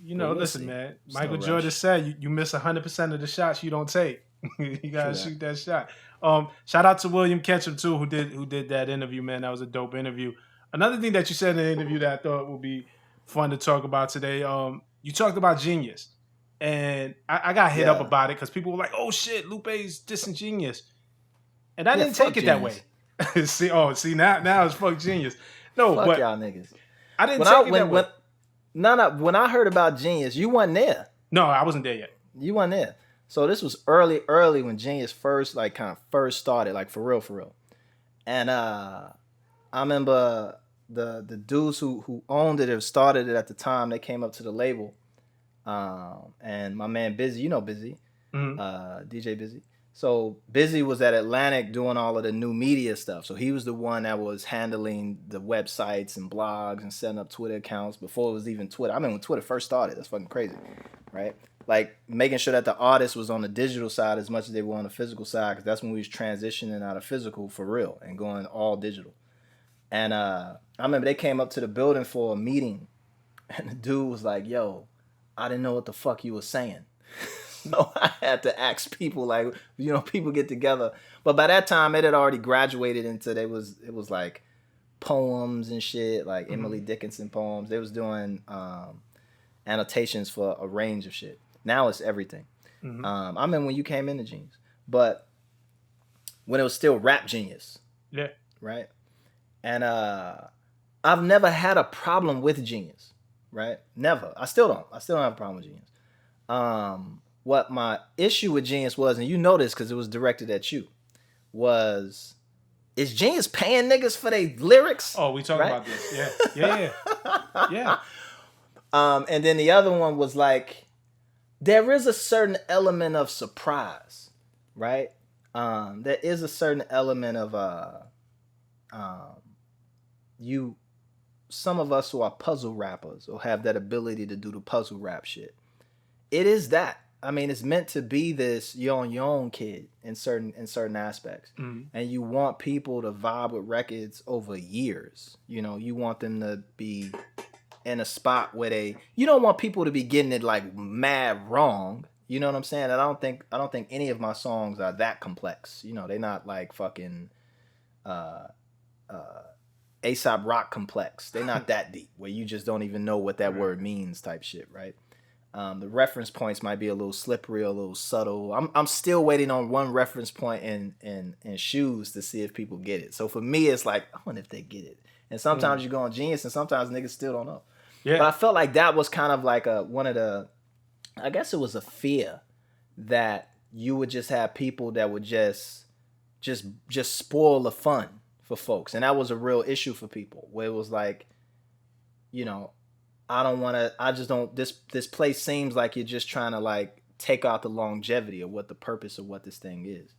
Listen, man. Michael Jordan said you miss 100% of the shots you don't take. You gotta shoot that shot. Shout out to William Ketchum too, who did that interview, man. That was a dope interview. Another thing that you said in the interview that I thought would be fun to talk about today. You talked about Genius, and I got hit up about it because people were like, "Oh shit, Lupe's dissing Genius," and I didn't take it that way. see now it's fuck Genius. No, fuck but y'all niggas. I didn't take it that way. No. When I heard about Genius, you wasn't there. No, I wasn't there yet. You wasn't there. So this was early when Genius first started, like for real. And I remember the dudes who owned it or started it at the time, they came up to the label. And my man Busy, Busy, DJ Busy. So Busy was at Atlantic doing all of the new media stuff. So he was the one that was handling the websites and blogs and setting up Twitter accounts before it was even Twitter. I mean, when Twitter first started, that's fucking crazy, right? Like making sure that the artists was on the digital side as much as they were on the physical side, because that's when we was transitioning out of physical for real and going all digital. And I remember they came up to the building for a meeting, and the dude was like, yo, I didn't know what the fuck you were saying. So I had to ask people, like, people get together. But by that time, it had already graduated into, it was like poems and shit, like Emily Dickinson poems. They was doing annotations for a range of shit. Now it's everything. I remember when you came into Genius, but when it was still Rap Genius. Yeah. Right? And I've never had a problem with Genius, right? Never. I still don't have a problem with Genius. What my issue with Genius was, and you know this because it was directed at you, is Genius paying niggas for their lyrics? Oh, we talking about this. Yeah. And then the other one was like, there is a certain element of surprise, right? There is a certain element of some of us who are puzzle rappers or have that ability to do the puzzle rap shit. It is that. I mean, it's meant to be this you're on your own kid in certain aspects. And you want people to vibe with records over years. You want them to be in a spot where you don't want people to be getting it like mad wrong. You know what I'm saying? And I don't think any of my songs are that complex. They're not like fucking A$AP Rock complex. They're not that deep where you just don't even know what that word means type shit, right? The reference points might be a little slippery, a little subtle. I'm still waiting on one reference point in Shoes to see if people get it. So for me, it's like, I wonder if they get it. And sometimes you go on Genius, and sometimes niggas still don't know. Yeah. But I felt like that was kind of like one of the, I guess it was a fear that you would just have people that would just spoil the fun for folks, and that was a real issue for people. Where it was like, this place seems like you're just trying to like take out the longevity of what the purpose of what this thing is.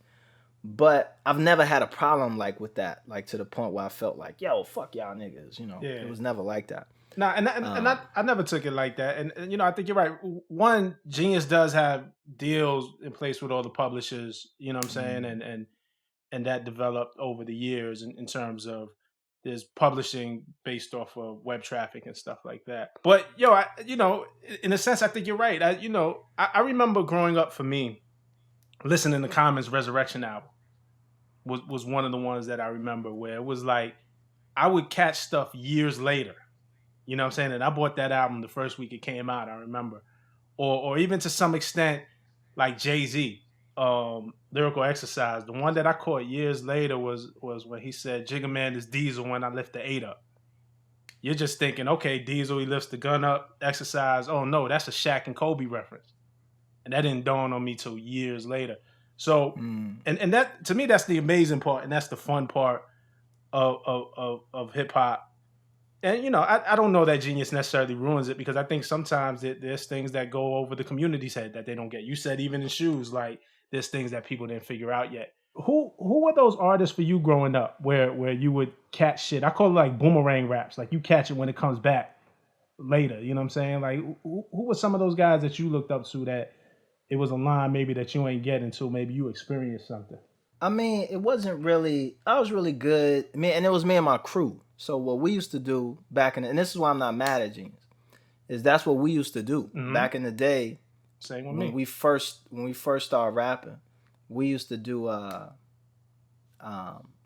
But I've never had a problem like with that, like to the point where I felt like, yo, fuck y'all niggas, It was never like that. Nah, and I never took it like that. And you know, I think you're right. One, Genius does have deals in place with all the publishers. You know what I'm saying? And that developed over the years in terms of there's publishing based off of web traffic and stuff like that. But yo, you know, in a sense, I think you're right. I remember growing up for me, listening to Common's Resurrection album was one of the ones that I remember where it was like I would catch stuff years later. You know what I'm saying? And I bought that album the first week it came out, I remember. Or even to some extent, like Jay-Z, Lyrical Exercise. The one that I caught years later was when he said Jigga Man is Diesel when I lift the 8 up. You're just thinking, okay, Diesel, he lifts the gun up, Exercise. Oh no, that's a Shaq and Kobe reference. And that didn't dawn on me till years later. So and that, to me, that's the amazing part, and that's the fun part of hip hop. And you know, I don't know that Genius necessarily ruins it, because I think sometimes there's things that go over the community's head that they don't get. You said even in shoes, like there's things that people didn't figure out yet. Who were those artists for you growing up where you would catch shit? I call it like boomerang raps. Like you catch it when it comes back later. You know what I'm saying? Like who were some of those guys that you looked up to that it was a line maybe that you ain't get until maybe you experienced something? I mean, it wasn't really. I was really good. I mean, and it was me and my crew. So what we used to do back in, and this is why I'm not mad at Genius, is that's what we used to do back in the day. Same with when me. we first started rapping, we used to do.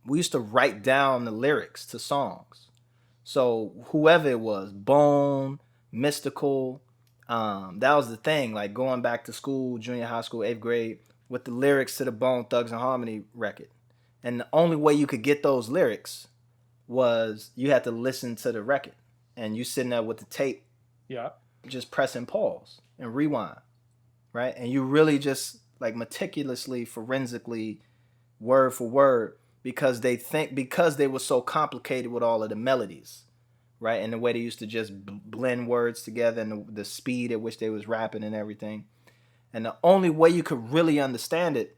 We used to write down the lyrics to songs. So whoever it was, Bone, Mystical, that was the thing. Like going back to school, junior high school, 8th grade, with the lyrics to the Bone Thugs and Harmony record. And the only way you could get those lyrics was you had to listen to the record. And you sitting there with the tape, just pressing pause and rewind, right? And you really just like meticulously, forensically, word for word, because they were so complicated with all of the melodies, right? And the way they used to just blend words together, and the speed at which they was rapping and everything. And the only way you could really understand it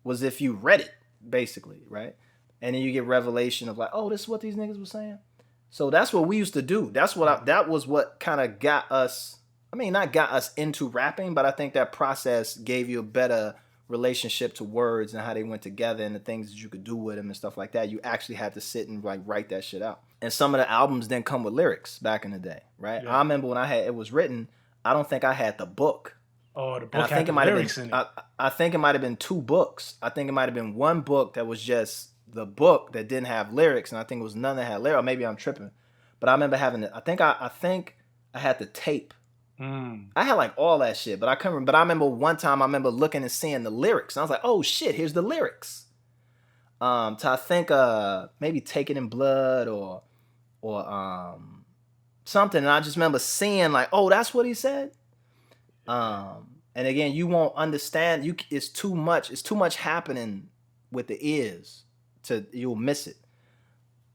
was if you read it, basically, right? And then you get revelation of like, oh, this is what these niggas were saying. So that's what we used to do. That was what kind of got us. I mean, not got us into rapping, but I think that process gave you a better relationship to words and how they went together and the things that you could do with them and stuff like that. You actually had to sit and like write that shit out. And some of the albums didn't come with lyrics back in the day, right? Yeah. I remember when it was written, I don't think I had the book. Oh, the book had the lyrics in it. I think it might have been 2 books. I think it might have been one book that was just the book that didn't have lyrics, and I think it was none that had lyrics. Or maybe I'm tripping, but I remember having it. I think I had the tape. I had like all that shit, but I couldn't. But I remember one time I remember looking and seeing the lyrics, and I was like, "Oh shit, here's the lyrics." To I think maybe "Take It in Blood" or something, and I just remember seeing like, "Oh, that's what he said." And again, you won't understand. It's too much. It's too much happening with the ears you'll miss it.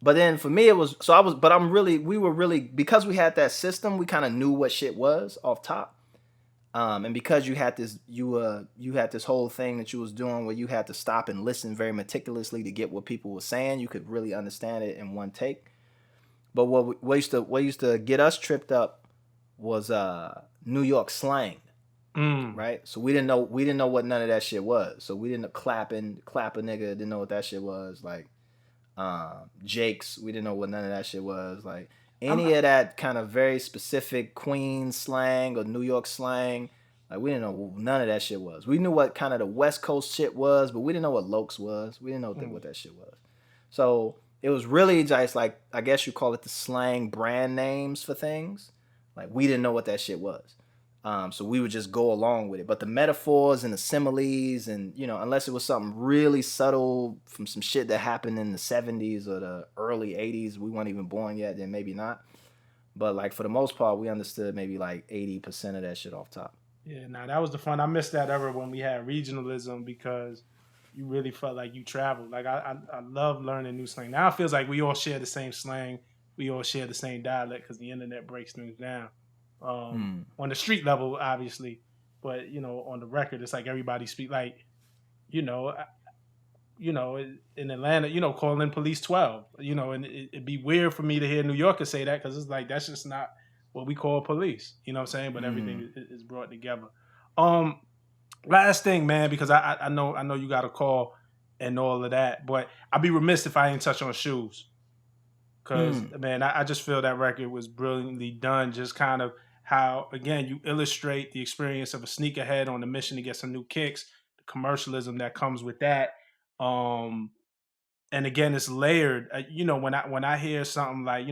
But then for me, it was we were really, because we had that system, we kind of knew what shit was off top. And because you had this whole thing that you was doing where you had to stop and listen very meticulously to get what people were saying, you could really understand it in one take. But what used to get us tripped up was New York slang. Right? So we didn't know what none of that shit was. So we didn't clap a nigga, didn't know what that shit was. Like Jake's, we didn't know what none of that shit was. Like any of that kind of very specific Queens slang or New York slang, like we didn't know what none of that shit was. We knew what kind of the West Coast shit was, but we didn't know what Lokes was. We didn't know what that shit was. So it was really just like, I guess you call it the slang brand names for things. Like we didn't know what that shit was. So we would just go along with it. But the metaphors and the similes and, you know, unless it was something really subtle from some shit that happened in the 70s or the early 80s, we weren't even born yet, then maybe not. But like for the most part, we understood maybe like 80% of that shit off top. Yeah, that was the fun. I missed that era when we had regionalism, because you really felt like you traveled. Like I love learning new slang. Now it feels like we all share the same slang. We all share the same dialect because the internet breaks things down. On the street level, obviously, but you know, on the record, it's like everybody speak. Like, you know, in Atlanta, calling police 12, and it'd be weird for me to hear New Yorkers say that because it's like that's just not what we call police. You know what I'm saying? But everything is brought together. Last thing, man, because I know you got a call and all of that, but I'd be remiss if I didn't touch on shoes. Because man, I just feel that record was brilliantly done. Just kind of how, again, you illustrate the experience of a sneakerhead on a mission to get some new kicks, the commercialism that comes with that. And again, it's layered. When I hear something like,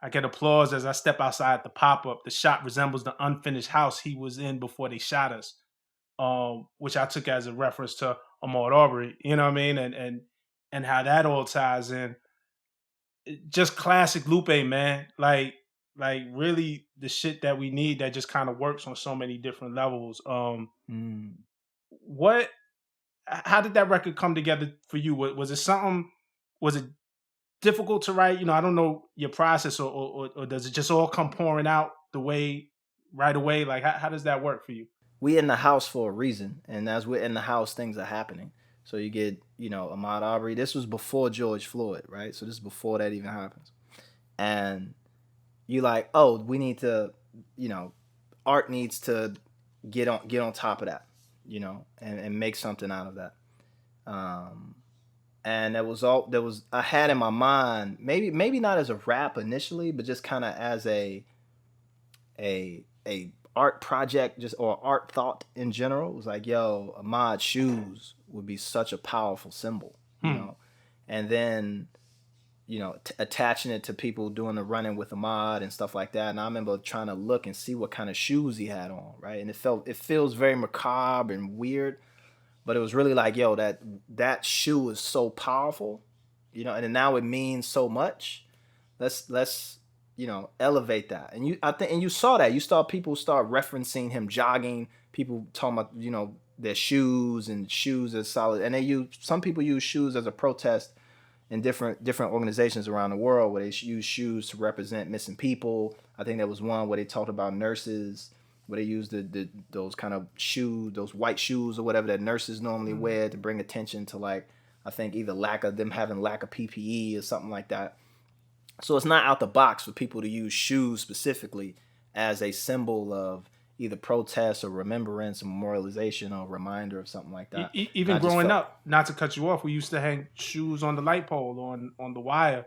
I get applause as I step outside the pop up. The shot resembles the unfinished house he was in before they shot us, which I took as a reference to Ahmaud Arbery. You know what I mean? And how that all ties in. Just classic Lupe, man. Like really the shit that we need that just kind of works on so many different levels. What? How did that record come together for you? Was it something? Was it difficult to write? I don't know your process, or does it just all come pouring out the way right away? Like how does that work for you? We in the house for a reason, and as we're in the house, things are happening. So you get, Ahmaud Arbery. This was before George Floyd, right? So this is before that even happens. And you like, oh, we need to, art needs to get on top of that, and make something out of that. And I had in my mind, maybe not as a rap initially, but just kind of as a art project, just, or art thought in general. It was like, yo, Ahmaud shoes would be such a powerful symbol, and then attaching it to people doing the running with Ahmaud and stuff like that. And I remember trying to look and see what kind of shoes he had on, right? And it feels very macabre and weird, but it was really like, yo, that shoe is so powerful, and now it means so much. Let's elevate that. And you saw that. You saw people start referencing him jogging, people talking about, their shoes and shoes as solid. And some people use shoes as a protest in different organizations around the world, where they use shoes to represent missing people. I think there was one where they talked about nurses, where they used those kind of shoes, those white shoes or whatever that nurses normally wear to bring attention to, like, I think either lack of PPE or something like that. So it's not out the box for people to use shoes specifically as a symbol of either protest or remembrance or memorialization or reminder of something like that. Even growing up, not to cut you off, we used to hang shoes on the light pole, on the wire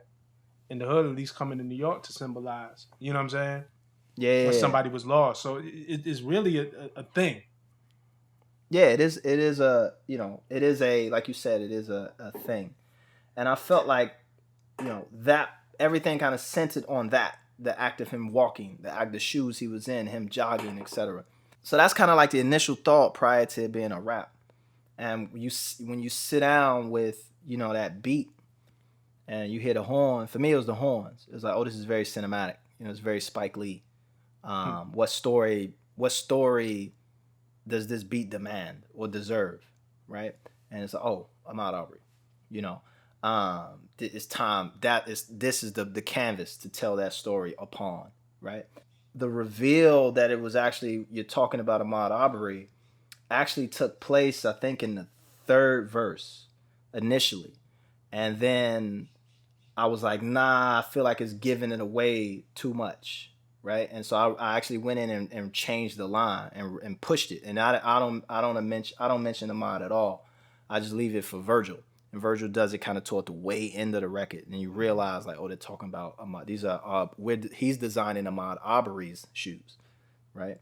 in the hood, at least coming to New York, to symbolize. You know what I'm saying? Yeah. When somebody was lost. So it is really a thing. Yeah, it is. It is it is like you said, it is a thing. And I felt like, that everything kind of centered on that, the act of him walking, the act of shoes he was in, him jogging, etc. So that's kind of like the initial thought prior to it being a rap. And when you sit down with, that beat and you hear the horn, for me it was the horns. It was like, oh, this is very cinematic. It's very Spike Lee. What story does this beat demand or deserve, right? And it's like, oh, Ahmaud Arbery, it's time. This is the canvas to tell that story upon, right? The reveal that it was actually, you're talking about Ahmaud Arbery, actually took place, I think, in the third verse initially, and then I was like, nah, I feel like it's giving it away too much, right? And so I actually went in and changed the line and pushed it, and I don't mention Ahmaud at all. I just leave it for Virgil. And Virgil does it kind of toward the way end of the record, and you realize, like, oh, they're talking about Ahmaud. These are he's designing Ahmaud Arbery's shoes, right?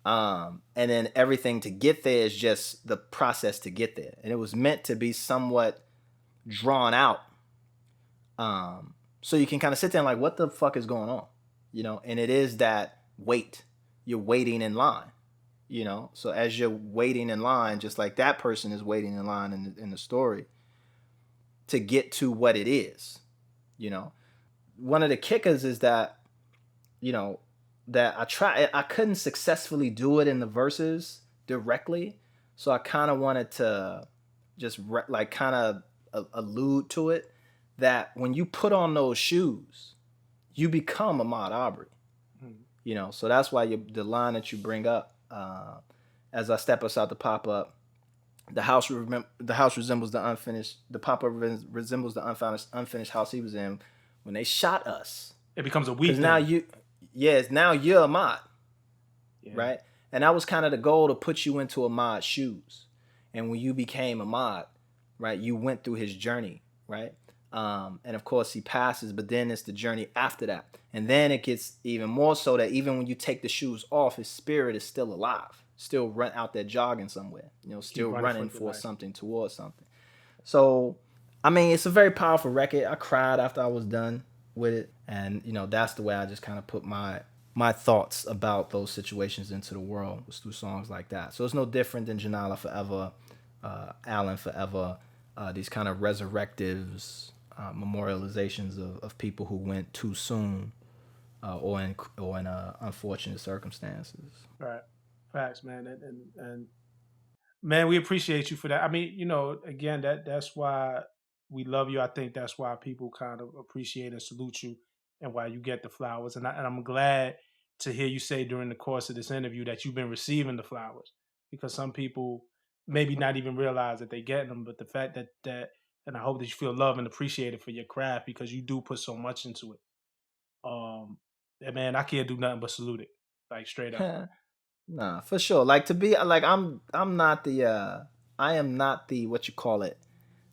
And then everything to get there is just the process to get there, and it was meant to be somewhat drawn out, so you can kind of sit there and like, what the fuck is going on, And it is that wait. You're waiting in line, So as you're waiting in line, just like that person is waiting in line in the story, to get to what it is, One of the kickers is that, that I couldn't successfully do it in the verses directly. So I kind of wanted to just kind of allude to it, that when you put on those shoes, you become Ahmaud Arbery, So that's why the line that you bring up, as I step us out the pop up, The house resembles the unfinished. The pop-up resembles the unfinished house he was in when they shot us. It becomes a we Because thing. now now you're Ahmaud, right? And that was kind of the goal, to put you into Ahmaud's shoes. And when you became Ahmaud, right, you went through his journey, right? And of course he passes, but then it's the journey after that. And then it gets even more so that even when you take the shoes off, his spirit is still alive, still run out there jogging somewhere, still running for something, towards something. So, I mean, it's a very powerful record. I cried after I was done with it. And, that's the way I just kind of put my thoughts about those situations into the world, was through songs like that. So it's no different than Janala Forever, Allen Forever, these kind of resurrectives, memorializations of people who went too soon, or in unfortunate circumstances. Right. Facts, man. And man, we appreciate you for that. I mean, again, that's why we love you. I think that's why people kind of appreciate and salute you, and why you get the flowers. And I'm glad to hear you say during the course of this interview that you've been receiving the flowers, because some people maybe not even realize that they get them. But the fact that and I hope that you feel loved and appreciated for your craft, because you do put so much into it. And man, I can't do nothing but salute it, like straight up. Nah, for sure. Like, to be like, I'm not the I am not the, what you call it.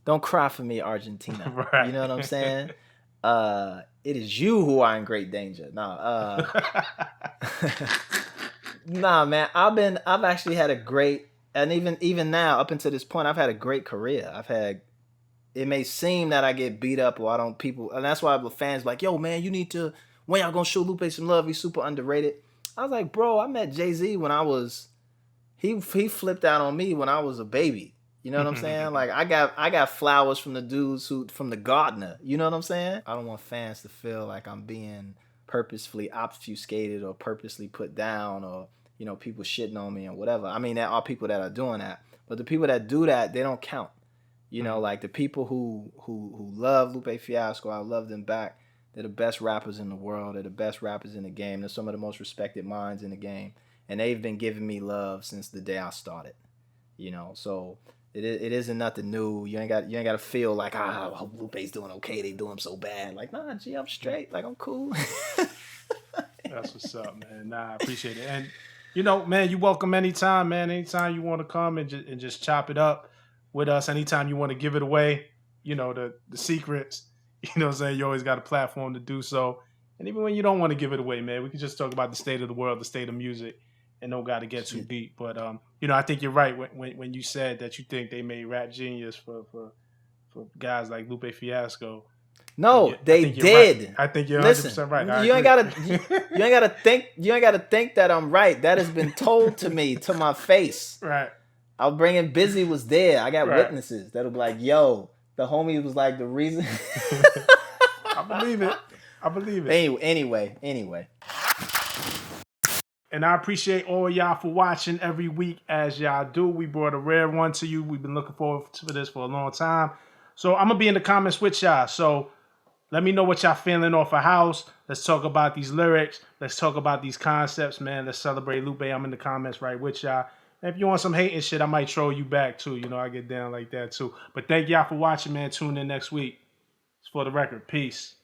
Don't cry for me, Argentina. Right. You know what I'm saying? It is you who are in great danger. Nah, nah, man. I've actually had a great, and even now, up until this point, I've had a great career. It may seem that I get beat up, or I don't, people, and that's why the fans like, yo, man, you need to, when y'all gonna show Lupe some love? He's super underrated. I was like, bro, I met Jay-Z when I was, he flipped out on me when I was a baby. You know what I'm saying? Like, I got flowers from the dudes from the gardener. You know what I'm saying? I don't want fans to feel like I'm being purposefully obfuscated or purposely put down, or, people shitting on me or whatever. I mean, there are people that are doing that, but the people that do that, they don't count. Like the people who love Lupe Fiasco, I love them back. They're the best rappers in the world. They're the best rappers in the game. They're some of the most respected minds in the game. And they've been giving me love since the day I started. So it isn't nothing new. You ain't got to feel like, I hope Lupe's doing okay. They do him so bad. Like, nah, G, I'm straight. Like, I'm cool. That's what's up, man. Nah, I appreciate it. And man, you welcome anytime, man. Anytime you want to come and just chop it up with us. Anytime you want to give it away, the secrets. You know what I'm saying? You always got a platform to do so. And even when you don't want to give it away, man, we can just talk about the state of the world, the state of music, and don't got to get too deep. But I think you're right when you said that you think they made Rap Genius for guys like Lupe Fiasco. No, they did. Right. I think you're 100% right. You ain't gotta think that I'm right. That has been told to me to my face. Right. I'll bring in Busy was there. I got witnesses that'll be like, yo, the homie was like the reason. I believe it. Anyway. And I appreciate all y'all for watching every week, as y'all do. We brought a rare one to you. We've been looking forward to this for a long time. So I'm going to be in the comments with y'all. So let me know what y'all feeling off a house. Let's talk about these lyrics. Let's talk about these concepts, man. Let's celebrate Lupe. I'm in the comments right with y'all. And if you want some hating shit, I might troll you back too. I get down like that too. But thank y'all for watching, man. Tune in next week. It's For the Record. Peace.